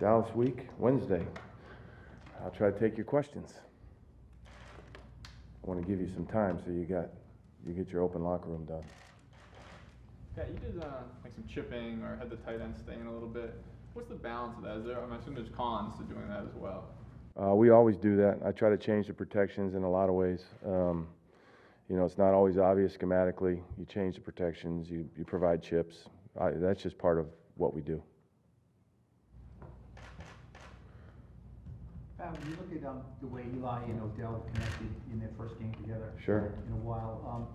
Dallas week, Wednesday. I'll try to take your questions. I want to give you some time so you get your open locker room done. Yeah, you did like some chipping or had the tight end staying a little bit. What's the balance of that? Is there? I'm assuming there's cons to doing that as well. We always do that. I try to change the protections in a lot of ways. It's not always obvious schematically. You change the protections, you provide chips. That's just part of what we do. When you look at the way Eli and Odell connected in their first game together Sure. in a while,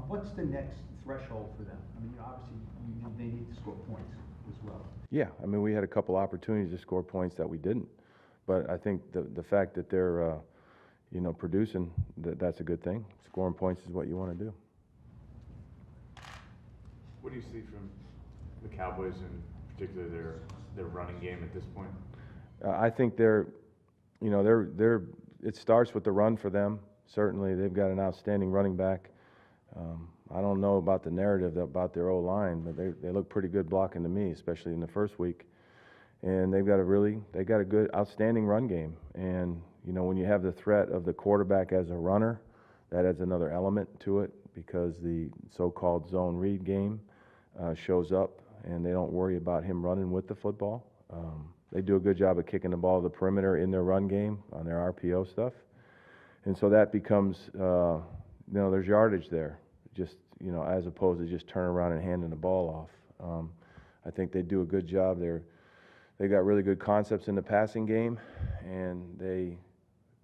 what's the next threshold for them? I mean, obviously, they need to score points as well. Yeah, I mean, we had a couple opportunities to score points that we didn't. But I think the fact that they're, producing, that's a good thing. Scoring points is what you want to do. What do you see from the Cowboys, and particularly their running game at this point? I think it starts with the run for them. Certainly, they've got an outstanding running back. I don't know about the narrative about their O-line, but they look pretty good blocking to me, especially in the first week. And they got a good, outstanding run game. And when you have the threat of the quarterback as a runner, that adds another element to it, because the so-called zone read game shows up, and they don't worry about him running with the football. They do a good job of kicking the ball to the perimeter in their run game on their RPO stuff. And so that becomes, there's yardage there, just, as opposed to just turning around and handing the ball off. I think they do a good job there. They got really good concepts in the passing game, and they,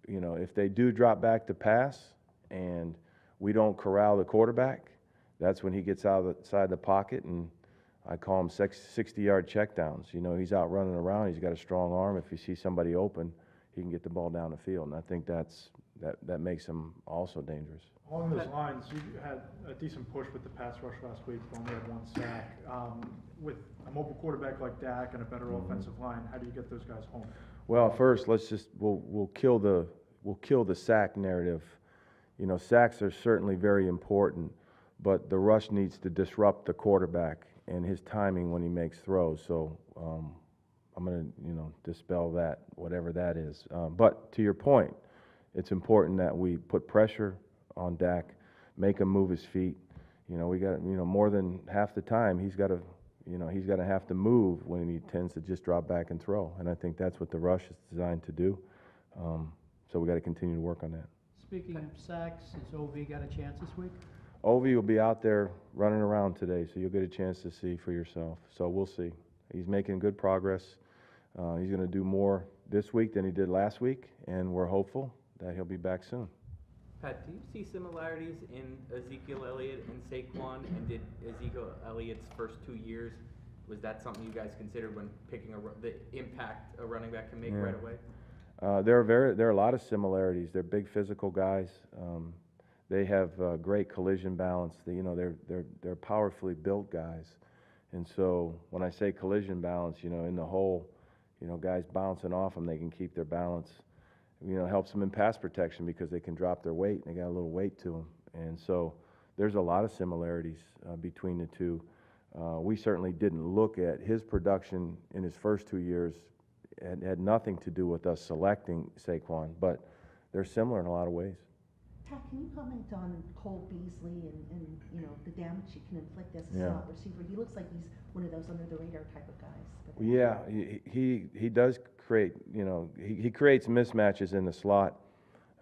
if they do drop back to pass and we don't corral the quarterback, that's when he gets outside the pocket, and I call them 60-yard checkdowns. He's out running around. He's got a strong arm. If he sees somebody open, he can get the ball down the field, and I think that makes him also dangerous. Along those lines, you had a decent push with the pass rush last week, but only had one sack. With a mobile quarterback like Dak and a better offensive line, how do you get those guys home? Well, first, we'll kill the sack narrative. Sacks are certainly very important, but the rush needs to disrupt the quarterback and his timing when he makes throws. So I'm going to dispel that, whatever that is. But to your point, it's important that we put pressure on Dak, make him move his feet. We got more than half the time he's got to have to move when he tends to just drop back and throw. And I think that's what the rush is designed to do. So we got to continue to work on that. Speaking of sacks, has OV got a chance this week? OV will be out there running around today, so you'll get a chance to see for yourself. So we'll see. He's making good progress. He's going to do more this week than he did last week, and we're hopeful that he'll be back soon. Pat, do you see similarities in Ezekiel Elliott and Saquon? And did Ezekiel Elliott's first 2 years, was that something you guys considered when picking the impact a running back can make right away? There are a lot of similarities. They're big physical guys. They have great collision balance. They're powerfully built guys. And so when I say collision balance, in the hole, guys bouncing off them, they can keep their balance. Helps them in pass protection because they can drop their weight, and they got a little weight to them. And so there's a lot of similarities between the two. We certainly didn't look at his production in his first 2 years. It had nothing to do with us selecting Saquon, but they're similar in a lot of ways. Pat, can you comment on Cole Beasley and the damage he can inflict as a slot receiver? He looks like he's one of those under-the-radar type of guys. Yeah, he does create, he creates mismatches in the slot.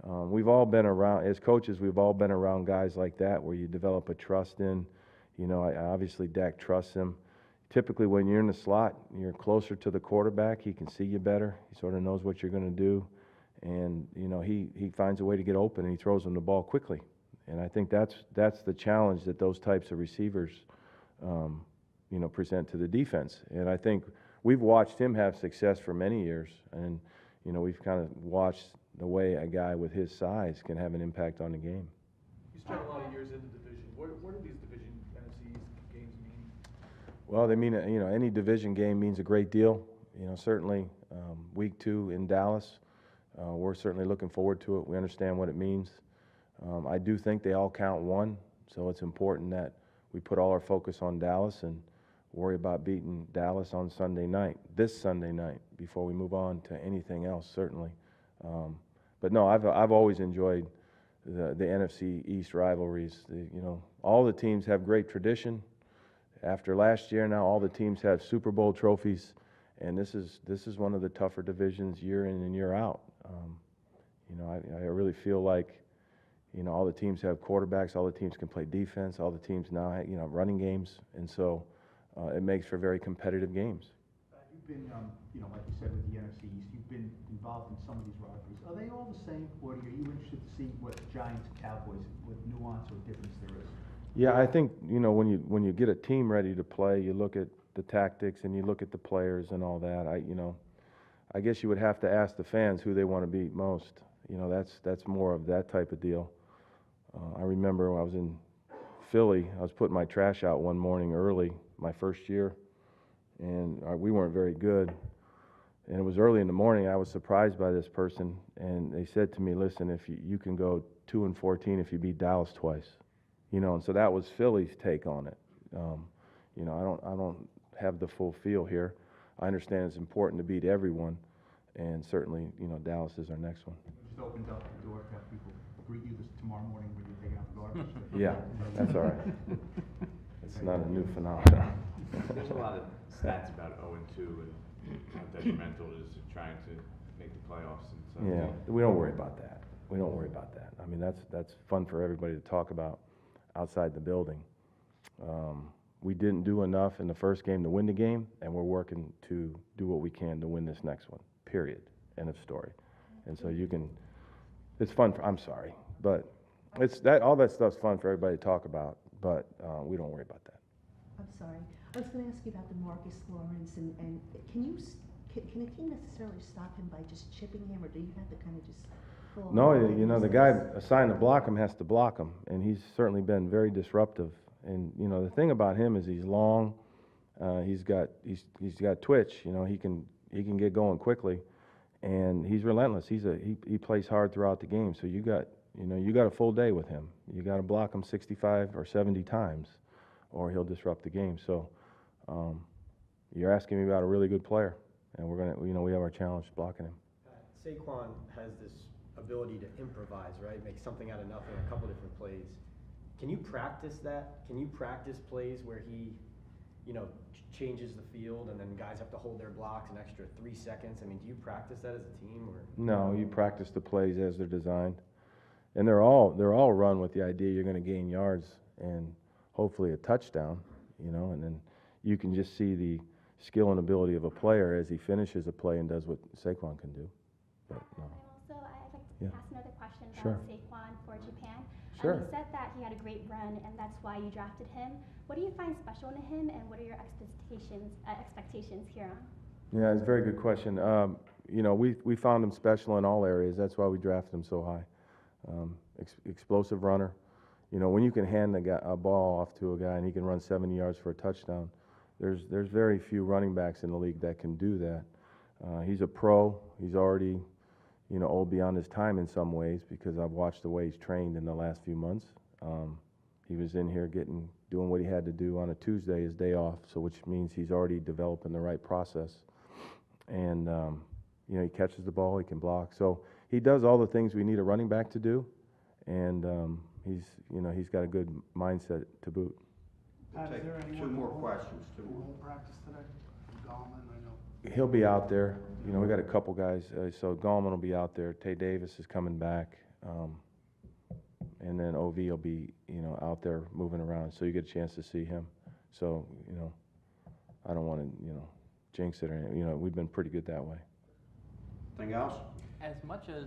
We've all been around, as coaches, we've all been around guys like that where you develop a trust in. Obviously Dak trusts him. Typically when you're in the slot, you're closer to the quarterback. He can see you better. He sort of knows what you're going to do. And, he finds a way to get open, and he throws him the ball quickly. And I think that's the challenge that those types of receivers, present to the defense. And I think we've watched him have success for many years. And, we've kind of watched the way a guy with his size can have an impact on the game. You spent a lot of years in the division. What do these division NFC games mean? Well, they mean, any division game means a great deal. Certainly week 2 in Dallas. We're certainly looking forward to it. We understand what it means. I do think they all count one, so it's important that we put all our focus on Dallas, and worry about beating Dallas on this Sunday night, before we move on to anything else, certainly. But no, I've always enjoyed the NFC East rivalries. All the teams have great tradition. After last year, now all the teams have Super Bowl trophies, and this is one of the tougher divisions year in and year out. I really feel like all the teams have quarterbacks, all the teams can play defense, all the teams now have running games, and so it makes for very competitive games. You've been, like you said, with the NFC East, you've been involved in some of these rivalries. Are they all the same, or are you interested to see what Giants, Cowboys, what nuance or difference there is? Yeah, I think when you get a team ready to play, you look at the tactics and you look at the players and all that. I guess you would have to ask the fans who they want to beat most. That's more of that type of deal. I remember when I was in Philly, I was putting my trash out one morning early, my first year, and we weren't very good. And it was early in the morning. I was surprised by this person, and they said to me, "Listen, if you can go 2-14 if you beat Dallas twice." And so that was Philly's take on it. I don't have the full feel here. I understand it's important to beat everyone, and certainly, Dallas is our next one. Just opened up the door to have people greet you this tomorrow morning when you're taking out the garbage. Yeah, that's all right. It's not a new phenomenon. There's a lot of stats about 0-2 and how detrimental it is to trying to make the playoffs and stuff. Yeah, we don't worry about that. We don't worry about that. I mean, that's fun for everybody to talk about outside the building. We didn't do enough in the first game to win the game, and we're working to do what we can to win this next one, period, end of story. And so it's fun, I'm sorry, but all that stuff's fun for everybody to talk about, but we don't worry about that. I'm sorry. I was going to ask you about DeMarcus Lawrence, and can a team necessarily stop him by just chipping him, or do you have to kind of just pull him? No, the guy assigned to block him has to block him, and he's certainly been very disruptive. And the thing about him is he's long, he's got twitch. He can get going quickly, and he's relentless. He plays hard throughout the game. So you got a full day with him. You got to block him 65 or 70 times, or he'll disrupt the game. So you're asking me about a really good player, and we have our challenge blocking him. Saquon has this ability to improvise, right? Make something out of nothing, a couple different plays. Can you practice that? Can you practice plays where he, changes the field and then guys have to hold their blocks an extra 3 seconds? I mean, do you practice that as a team, or? No, you practice the plays as they're designed, and they're all run with the idea you're going to gain yards and hopefully a touchdown, and then you can just see the skill and ability of a player as he finishes a play and does what Saquon can do. But no. I'd like to ask another question about Sure. Saquon for Japan. Sure. You said that he had a great run, and that's why you drafted him. What do you find special in him, and what are your expectations here on? Yeah, it's a very good question. We found him special in all areas. That's why we drafted him so high. Explosive runner. When you can hand a ball off to a guy and he can run 70 yards for a touchdown, there's very few running backs in the league that can do that. He's a pro. He's already old beyond his time in some ways, because I've watched the way he's trained in the last few months. He was in here doing what he had to do on a Tuesday, his day off, so which means he's already developing the right process. And he catches the ball, he can block. So he does all the things we need a running back to do, and he's got a good mindset to boot. Pat, is there anyone 2 more who questions. 2 who more. won't practice today? Gallman, I know. He'll be out there. We got a couple guys. So Gallman will be out there. Tay Davis is coming back, and then Ov will be out there moving around. So you get a chance to see him. So I don't want to jinx it or anything. We've been pretty good that way. Anything else? As much as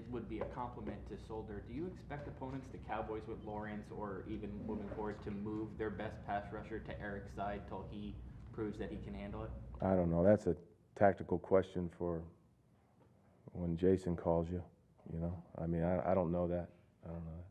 would be a compliment to Solder, do you expect opponents, the Cowboys with Lawrence, or even moving forward, to move their best pass rusher to Eric's side till he proves that he can handle it? I don't know. That's a tactical question for when Jason calls you. I mean, I don't know that. I don't know that.